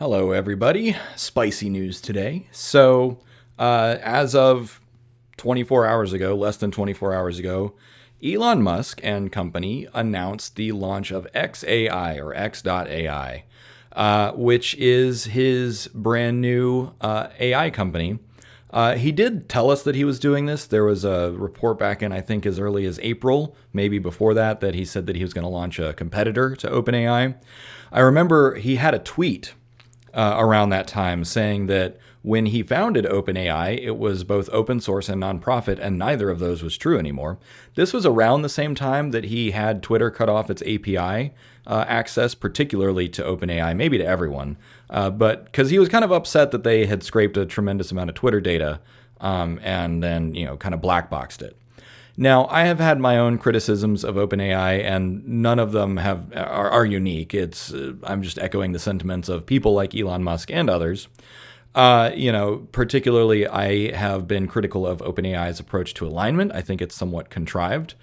Hello, everybody. Spicy news today. As of 24 hours ago, less than 24 hours ago, Elon Musk and company announced the launch of xAI or x.ai, which is his brand new AI company. He did tell us that he was doing this. There was a report back in, I think, as early as April, maybe before that, that he said that he was going to launch a competitor to OpenAI. I remember he had a tweet around that time saying that when he founded OpenAI, it was both open source and nonprofit, and neither of those was true anymore. This was around the same time that he had Twitter cut off its API access, particularly to OpenAI, maybe to everyone, but because he was kind of upset that they had scraped a tremendous amount of Twitter data and then kind of black boxed it. Now, I have had my own criticisms of OpenAI, and none of them are unique. I'm just echoing the sentiments of people like Elon Musk and others. Particularly, I have been critical of OpenAI's approach to alignment. I think it's somewhat contrived,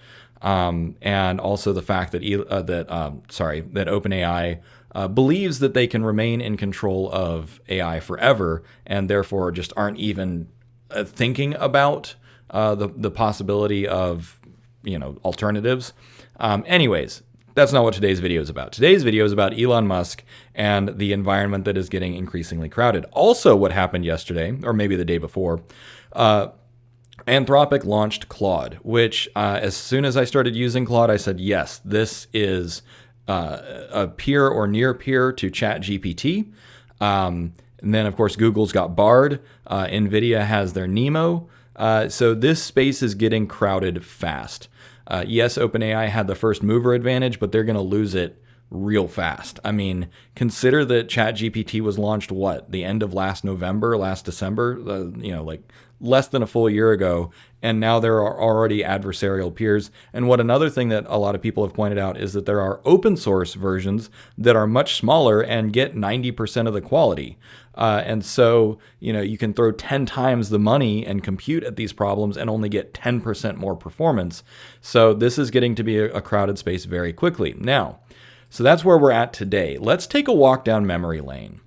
and also the fact that that OpenAI believes that they can remain in control of AI forever, and therefore just aren't even thinking about the possibility of alternatives. Anyways, that's not what today's video is about. Today's video is about Elon Musk and the environment that is getting increasingly crowded. Also, what happened yesterday, or maybe the day before, Anthropic launched Claude, which as soon as I started using Claude, I said, yes, this is a peer or near peer to ChatGPT. And then, of course, Google's got Bard. NVIDIA has their Nemo. So this space is getting crowded fast. Yes, OpenAI had the first mover advantage, but they're going to lose it real fast. I mean, consider that ChatGPT was launched, the end of last December, like less than a full year ago. And now there are already adversarial peers. And another thing that a lot of people have pointed out is that there are open source versions that are much smaller and get 90% of the quality. And so, you can throw 10 times the money and compute at these problems and only get 10% more performance. So this is getting to be a crowded space very quickly. Now, so that's where we're at today. Let's take a walk down memory lane.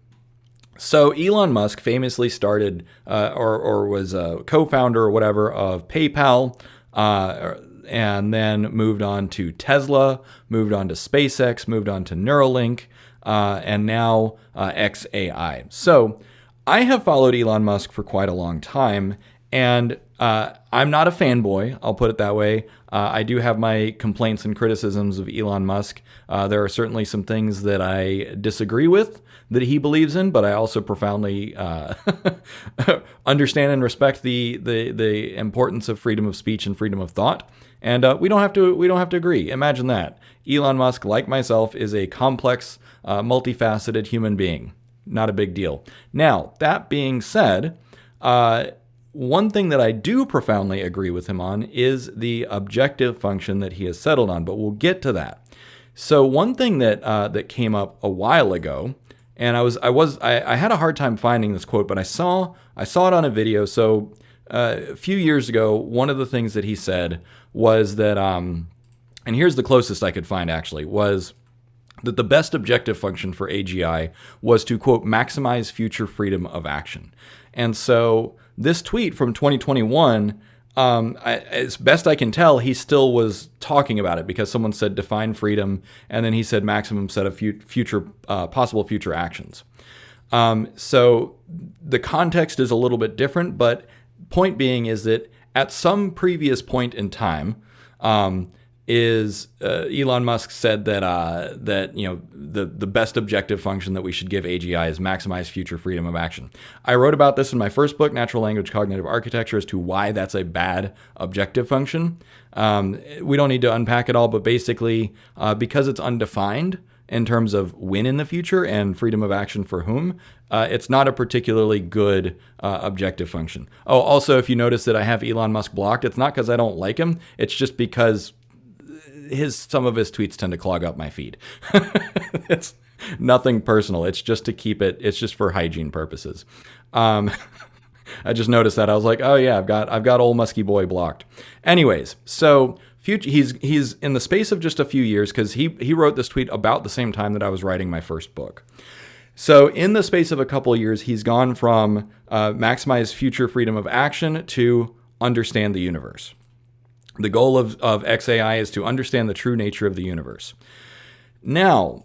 So Elon Musk famously started or was a co-founder or whatever of PayPal, and then moved on to Tesla, moved on to SpaceX, moved on to Neuralink, and now xAI. So I have followed Elon Musk for quite a long time, and I'm not a fanboy, I'll put it that way. I do have my complaints and criticisms of Elon Musk. There are certainly some things that I disagree with that he believes in, but I also profoundly understand and respect the importance of freedom of speech and freedom of thought. And we don't have to agree. Imagine that. Elon Musk, like myself, is a complex, multifaceted human being. Not a big deal. Now, that being said, one thing that I do profoundly agree with him on is the objective function that he has settled on, but we'll get to that. So one thing that came up a while ago, and I had a hard time finding this quote, but I saw it on a video. So a few years ago, one of the things that he said was that, and here's the closest I could find actually, was that the best objective function for AGI was to, quote, maximize future freedom of action. And so this tweet from 2021, as best I can tell, he still was talking about it because someone said define freedom, and then he said maximum set of possible future actions. So the context is a little bit different, but point being is that at some previous point in time, Elon Musk said that the best objective function that we should give AGI is maximize future freedom of action. I wrote about this in my first book, Natural Language Cognitive Architecture, as to why that's a bad objective function. We don't need to unpack it all, but basically, because it's undefined in terms of when in the future and freedom of action for whom, it's not a particularly good objective function. Oh, also, if you notice that I have Elon Musk blocked, it's not because I don't like him. It's just because some of his tweets tend to clog up my feed. It's nothing personal. It's just to keep it. It's just for hygiene purposes. I just noticed that. I was like, oh yeah, I've got old musky boy blocked. Anyways, so he's in the space of just a few years, because he wrote this tweet about the same time that I was writing my first book. So in the space of a couple of years, he's gone from maximize future freedom of action to understand the universe. The goal of xAI is to understand the true nature of the universe. Now,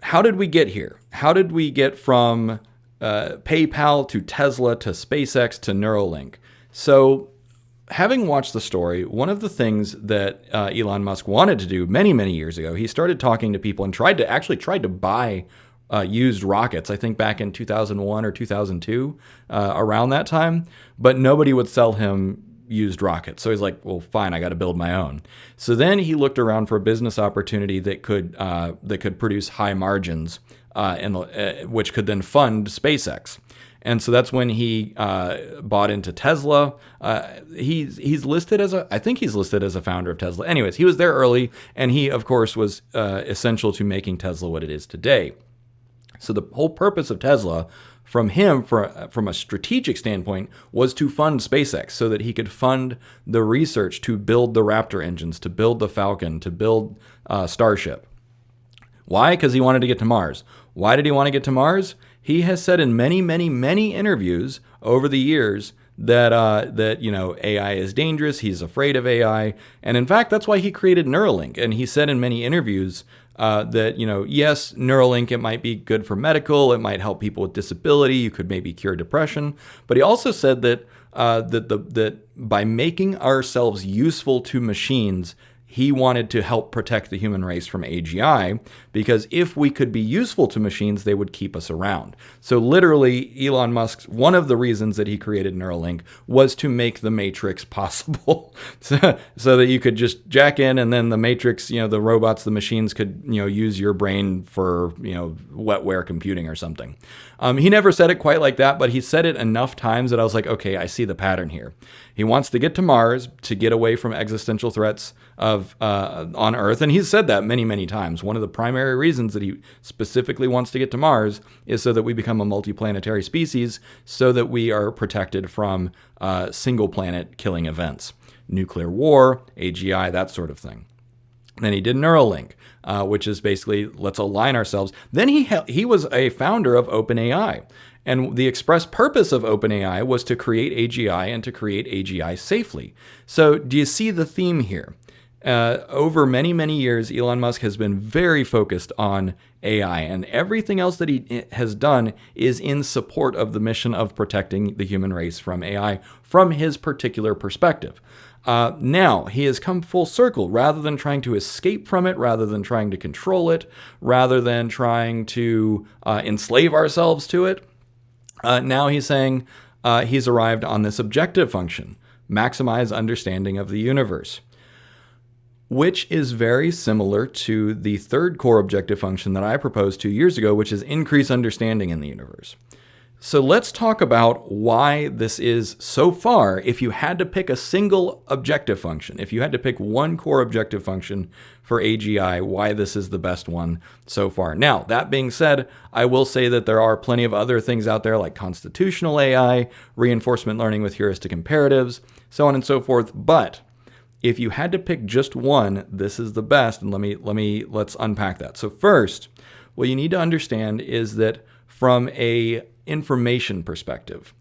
how did we get here? How did we get from PayPal to Tesla to SpaceX to Neuralink? So having watched the story, one of the things that Elon Musk wanted to do many, many years ago, he started talking to people and tried to buy used rockets, I think back in 2001 or 2002, around that time, but nobody would sell him used rockets. So he's like, well, fine, I got to build my own. So then he looked around for a business opportunity that could produce high margins, which could then fund SpaceX. And so that's when he bought into Tesla. He's listed as I think he's listed as a founder of Tesla. Anyways, he was there early, and he, of course, was essential to making Tesla what it is today. So the whole purpose of Tesla, from him, from a strategic standpoint, was to fund SpaceX so that he could fund the research to build the Raptor engines, to build the Falcon, to build Starship. Why? Because he wanted to get to Mars. Why did he want to get to Mars? He has said in many, many, many interviews over the years that AI is dangerous. He's afraid of AI, and in fact, that's why he created Neuralink. And he said in many interviews that yes, Neuralink, it might be good for medical, it might help people with disability, you could maybe cure depression. But he also said that that by making ourselves useful to machines, he wanted to help protect the human race from AGI, because if we could be useful to machines, they would keep us around. So literally, Elon Musk's, one of the reasons that he created Neuralink was to make the Matrix possible, so that you could just jack in, and then the Matrix, the robots, the machines could, use your brain for, wetware computing or something. He never said it quite like that, but he said it enough times that I was like, okay, I see the pattern here. He wants to get to Mars to get away from existential threats of on Earth, and he's said that many, many times. One of the primary reasons that he specifically wants to get to Mars is so that we become a multiplanetary species, so that we are protected from single planet killing events, nuclear war, AGI, that sort of thing. Then he did Neuralink, which is basically, let's align ourselves. Then he was a founder of OpenAI. And the express purpose of OpenAI was to create AGI and to create AGI safely. So do you see the theme here? Over many, many years, Elon Musk has been very focused on AI, and everything else that he has done is in support of the mission of protecting the human race from AI from his particular perspective. Now, he has come full circle. Rather than trying to escape from it, rather than trying to control it, rather than trying to enslave ourselves to it, now he's saying he's arrived on this objective function, maximize understanding of the universe, which is very similar to the third core objective function that I proposed 2 years ago, which is increase understanding in the universe. So let's talk about why this is so far. If you had to pick a single objective function, if you had to pick one core objective function for AGI, why this is the best one so far. Now, that being said, I will say that there are plenty of other things out there like constitutional AI, reinforcement learning with heuristic imperatives, so on and so forth. But if you had to pick just one, this is the best. And let's unpack that. So first, what you need to understand is that from a information perspective,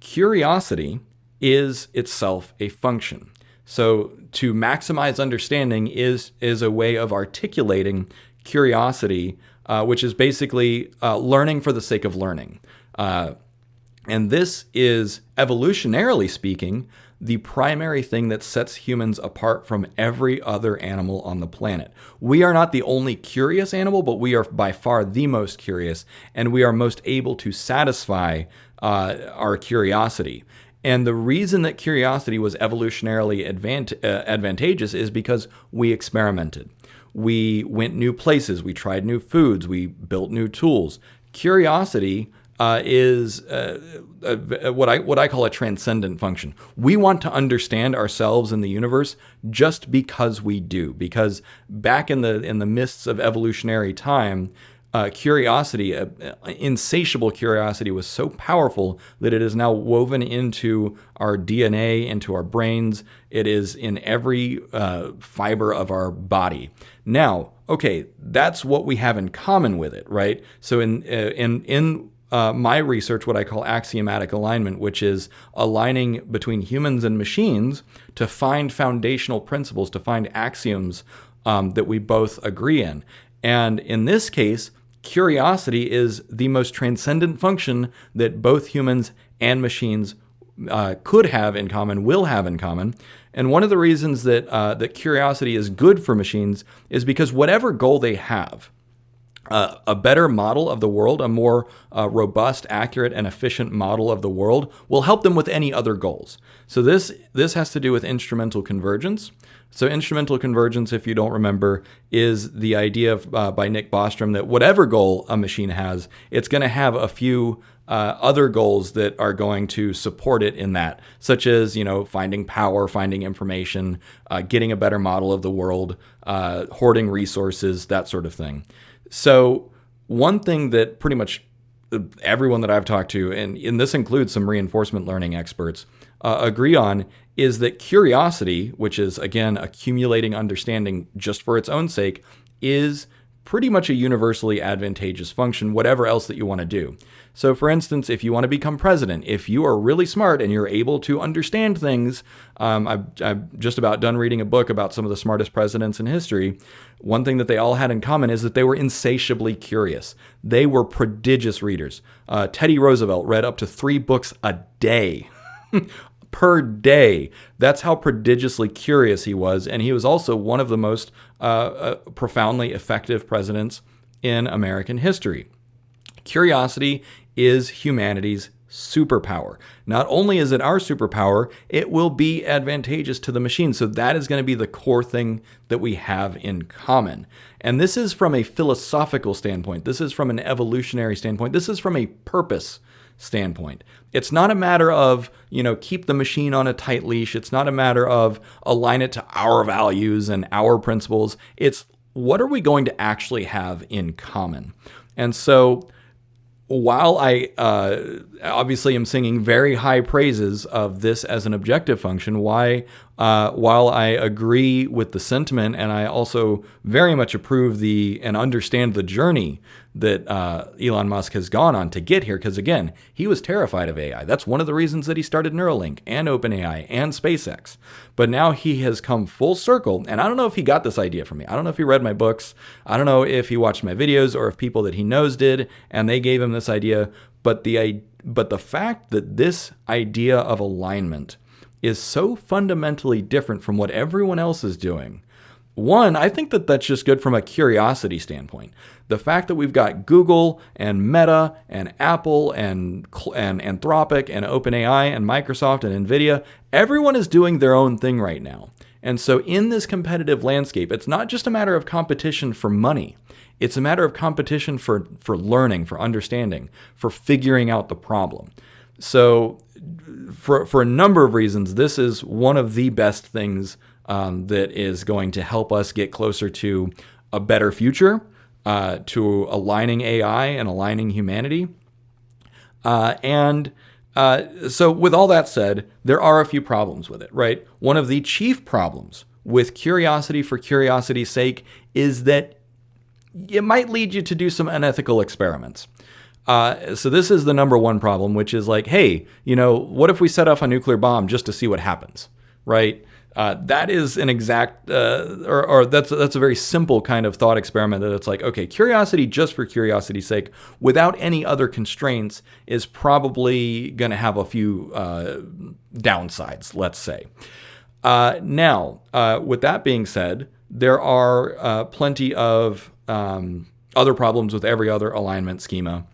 curiosity is itself a function. So to maximize understanding is a way of articulating curiosity, which is basically learning for the sake of learning. And this is, evolutionarily speaking, the primary thing that sets humans apart from every other animal on the planet. We are not the only curious animal, but we are by far the most curious, and we are most able to satisfy our curiosity. And the reason that curiosity was evolutionarily advantageous is because we experimented. We went new places, we tried new foods, we built new tools. Curiosity is what I call a transcendent function. We want to understand ourselves in the universe just because we do. Because back in the mists of evolutionary time, curiosity, insatiable curiosity, was so powerful that it is now woven into our DNA, into our brains. It is in every fiber of our body. Now, okay, that's what we have in common with it, right? So in my research, what I call axiomatic alignment, which is aligning between humans and machines to find foundational principles, to find axioms that we both agree in. And in this case, curiosity is the most transcendent function that both humans and machines could have in common, will have in common. And one of the reasons that that curiosity is good for machines is because whatever goal they have, a better model of the world, a more robust, accurate, and efficient model of the world will help them with any other goals. So this has to do with instrumental convergence. So instrumental convergence, if you don't remember, is the idea of, by Nick Bostrom, that whatever goal a machine has, it's going to have a few other goals that are going to support it in that, such as, finding power, finding information, getting a better model of the world, hoarding resources, that sort of thing. So one thing that pretty much everyone that I've talked to, and this includes some reinforcement learning experts, agree on is that curiosity, which is, again, accumulating understanding just for its own sake, is pretty much a universally advantageous function, whatever else that you want to do. So, for instance, if you want to become president, if you are really smart and you're able to understand things, I'm just about done reading a book about some of the smartest presidents in history. One thing that they all had in common is that they were insatiably curious. They were prodigious readers. Teddy Roosevelt read up to 3 books a day. Per day. That's how prodigiously curious he was. And he was also one of the most profoundly effective presidents in American history. Curiosity is humanity's superpower. Not only is it our superpower, it will be advantageous to the machine. So that is going to be the core thing that we have in common. And this is from a philosophical standpoint. This is from an evolutionary standpoint. This is from a purpose standpoint. It's not a matter of, keep the machine on a tight leash. It's not a matter of align it to our values and our principles. It's what are we going to actually have in common? And so while I obviously am singing very high praises of this as an objective function, while I agree with the sentiment and I also very much approve and understand the journey that Elon Musk has gone on to get here, because again, he was terrified of AI. That's one of the reasons that he started Neuralink and OpenAI and SpaceX. But now he has come full circle, and I don't know if he got this idea from me. I don't know if he read my books. I don't know if he watched my videos or if people that he knows did, and they gave him this idea. But the fact that this idea of alignment is so fundamentally different from what everyone else is doing. One, I think that that's just good from a curiosity standpoint. The fact that we've got Google and Meta and Apple and Anthropic and OpenAI and Microsoft and NVIDIA, everyone is doing their own thing right now. And so in this competitive landscape, it's not just a matter of competition for money. It's a matter of competition for learning, for understanding, for figuring out the problem. So for a number of reasons, this is one of the best things that is going to help us get closer to a better future, to aligning AI and aligning humanity. So with all that said, there are a few problems with it, right? One of the chief problems with curiosity for curiosity's sake is that it might lead you to do some unethical experiments. So this is the number one problem, which is like, hey, what if we set off a nuclear bomb just to see what happens, right? That is an exact, or that's a very simple kind of thought experiment that it's like, okay, curiosity just for curiosity's sake, without any other constraints, is probably going to have a few downsides, let's say. Now, with that being said, there are plenty of other problems with every other alignment schema.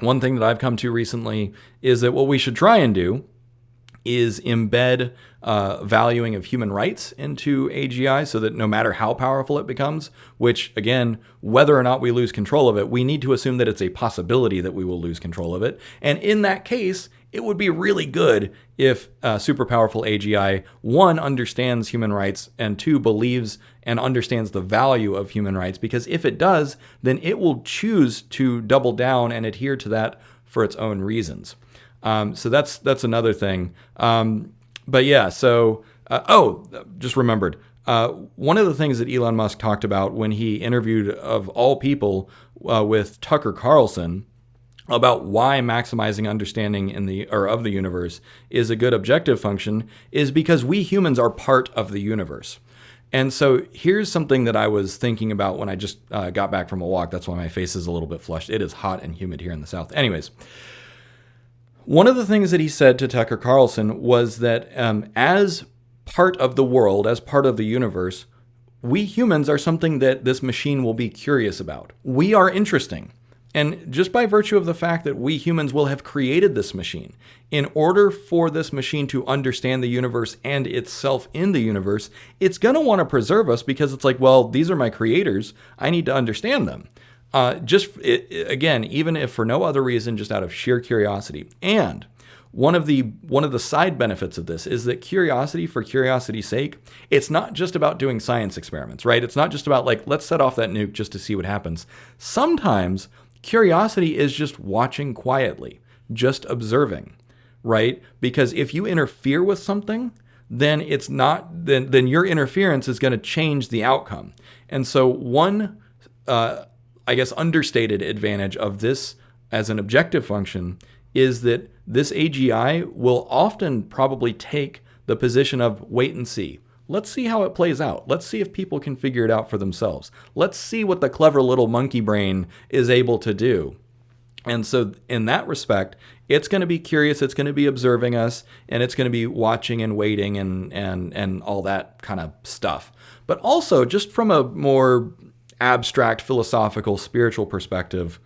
One thing that I've come to recently is that what we should try and do is embed valuing of human rights into AGI so that no matter how powerful it becomes, which again, whether or not we lose control of it, we need to assume that it's a possibility that we will lose control of it. And in that case, it would be really good if super powerful AGI, one, understands human rights, and two, believes and understands the value of human rights. Because if it does, then it will choose to double down and adhere to that for its own reasons. So that's another thing. But yeah, so, just remembered. One of the things that Elon Musk talked about when he interviewed, of all people, with Tucker Carlson about why maximizing understanding of the universe is a good objective function is because we humans are part of the universe. And so here's something that I was thinking about when I just got back from a walk. That's why my face is a little bit flushed. It is hot and humid here in the South. Anyways, one of the things that he said to Tucker Carlson was that as part of the world, as part of the universe, we humans are something that this machine will be curious about. We are interesting. And just by virtue of the fact that we humans will have created this machine, in order for this machine to understand the universe and itself in the universe, it's going to want to preserve us because it's like, well, these are my creators. I need to understand them. Again, even if for no other reason, just out of sheer curiosity. And one of the side benefits of this is that curiosity for curiosity's sake, it's not just about doing science experiments, right? It's not just about like, let's set off that nuke just to see what happens. Sometimes curiosity is just watching quietly, just observing, right? Because if you interfere with something, then then your interference is going to change the outcome. And so one, I guess, understated advantage of this as an objective function is that this AGI will often probably take the position of wait and see. Let's see how it plays out. Let's see if people can figure it out for themselves. Let's see what the clever little monkey brain is able to do. And so in that respect, it's going to be curious, it's going to be observing us, and it's going to be watching and waiting and all that kind of stuff. But also, just from a more abstract, philosophical, spiritual perspective,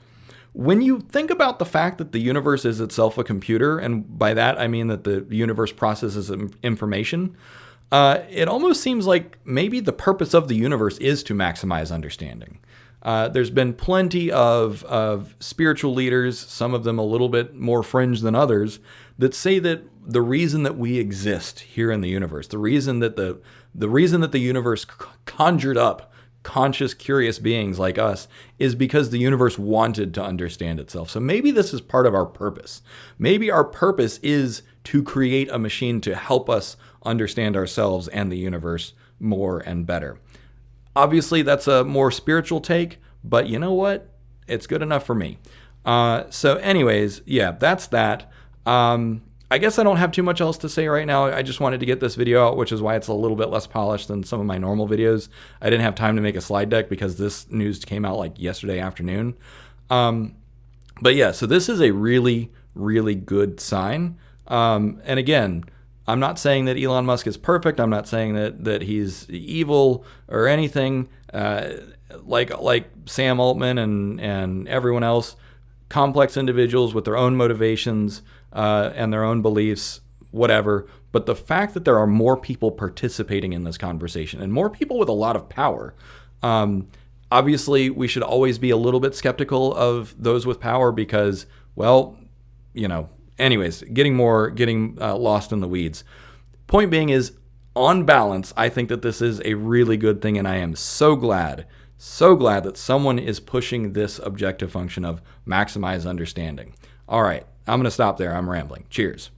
when you think about the fact that the universe is itself a computer, and by that I mean that the universe processes information, it almost seems like maybe the purpose of the universe is to maximize understanding. There's been plenty of spiritual leaders, some of them a little bit more fringe than others, that say that the reason that we exist here in the universe, the reason that the universe conjured up conscious, curious beings like us, is because the universe wanted to understand itself. So maybe this is part of our purpose. Maybe our purpose is to create a machine to help us understand ourselves and the universe more and better. Obviously, that's a more spiritual take, but you know what? It's good enough for me. So anyways, yeah, that's that. I guess I don't have too much else to say right now. I just wanted to get this video out, which is why it's a little bit less polished than some of my normal videos. I didn't have time to make a slide deck because this news came out like yesterday afternoon. But yeah, so this is a really, really good sign. And again, I'm not saying that Elon Musk is perfect. I'm not saying that he's evil or anything. Like Sam Altman and everyone else, complex individuals with their own motivations and their own beliefs, whatever. But the fact that there are more people participating in this conversation and more people with a lot of power, obviously we should always be a little bit skeptical of those with power because, well, you know, anyways, getting lost in the weeds. Point being is, on balance, I think that this is a really good thing, and I am so glad that someone is pushing this objective function of maximize understanding. All right, I'm going to stop there. I'm rambling. Cheers.